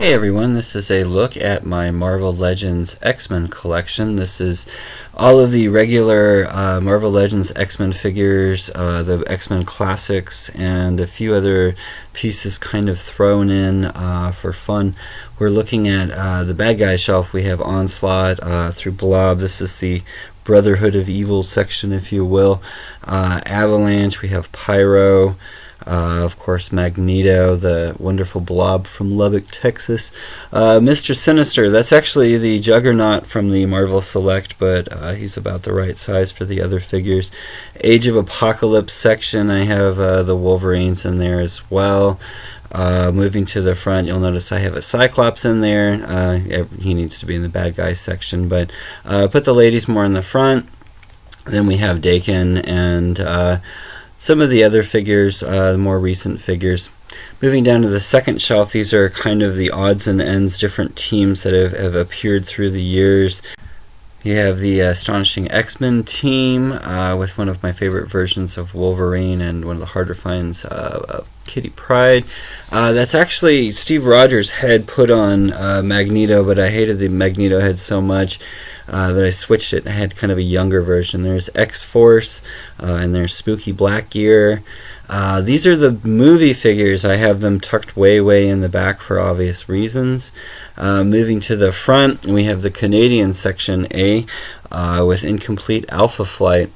Hey everyone, this is a look at my Marvel Legends X-Men collection. This is all of the regular Marvel Legends X-Men figures, the X-Men classics, and a few other pieces kind of thrown in for fun. We're looking at the bad guy shelf. We have Onslaught through Blob. This is the Brotherhood of Evil section, if you will. Avalanche, we have Pyro. Of course, Magneto, the wonderful Blob from Lubbock, Texas. Mr. Sinister, that's actually the Juggernaut from the Marvel Select, but he's about the right size for the other figures. Age of Apocalypse section, I have the Wolverines in there as well. Moving to the front, you'll notice I have a Cyclops in there. He needs to be in the bad guy section, but put the ladies more in the front. Then we have Dakin and some of the other figures, the more recent figures. Moving down to the second shelf, these are kind of the odds and ends, different teams that have appeared through the years. You have the Astonishing X-Men team with one of my favorite versions of Wolverine and one of the harder finds, Kitty Pryde. That's actually Steve Rogers' head put on Magneto, but I hated the Magneto head so much that I switched it. I had kind of a younger version. There's X-Force and there's Spooky Black Gear. These are the movie figures. I have them tucked way in the back for obvious reasons. Moving to the front, we have the Canadian section A with Incomplete Alpha Flight.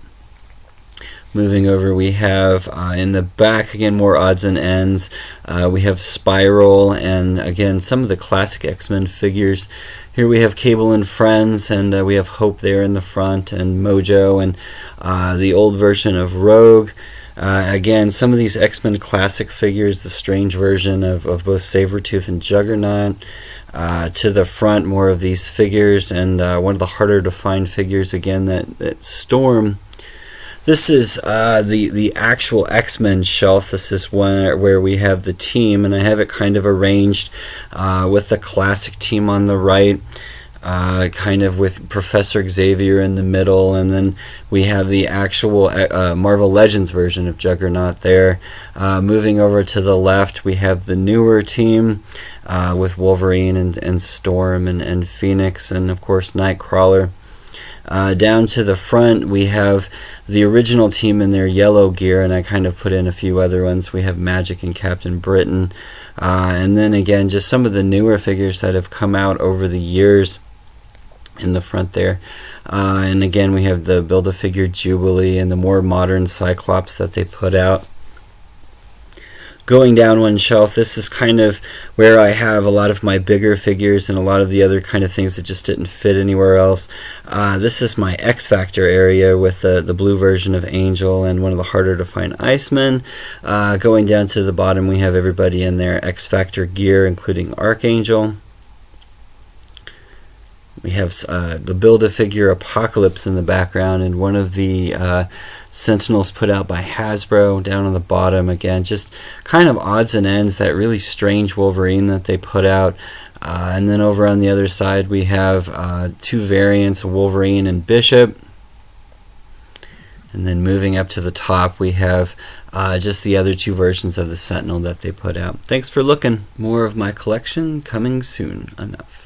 Moving over, we have in the back, again, more odds and ends. We have Spiral and, again, some of the classic X-Men figures. Here we have Cable and Friends, and we have Hope there in the front, and Mojo, and the old version of Rogue. Again, some of these X-Men classic figures, the strange version of both Sabretooth and Juggernaut. To the front, more of these figures, and one of the harder to find figures, again, that Storm. This is the actual X-Men shelf. This is one where we have the team, and I have it kind of arranged with the classic team on the right, kind of with Professor Xavier in the middle, and then we have the actual Marvel Legends version of Juggernaut there. Moving over to the left, we have the newer team with Wolverine and Storm and Phoenix, and of course Nightcrawler. Down to the front, we have the original team in their yellow gear, and I kind of put in a few other ones. We have Magic and Captain Britain, and then again, just some of the newer figures that have come out over the years in the front there. And again, we have the Build-A-Figure Jubilee and the more modern Cyclops that they put out. Going down one shelf, this is kind of where I have a lot of my bigger figures and a lot of the other kind of things that just didn't fit anywhere else. This is my X Factor area with the blue version of Angel and one of the harder to find Icemen. Going down to the bottom, we have everybody in their X Factor gear, including Archangel. We have the Build-A-Figure Apocalypse in the background, and one of the Sentinels put out by Hasbro down on the bottom. Again, just kind of odds and ends, that really strange Wolverine that they put out. And then over on the other side, we have two variants, Wolverine and Bishop. And then moving up to the top, we have just the other two versions of the Sentinel that they put out. Thanks for looking. More of my collection coming soon. Enough.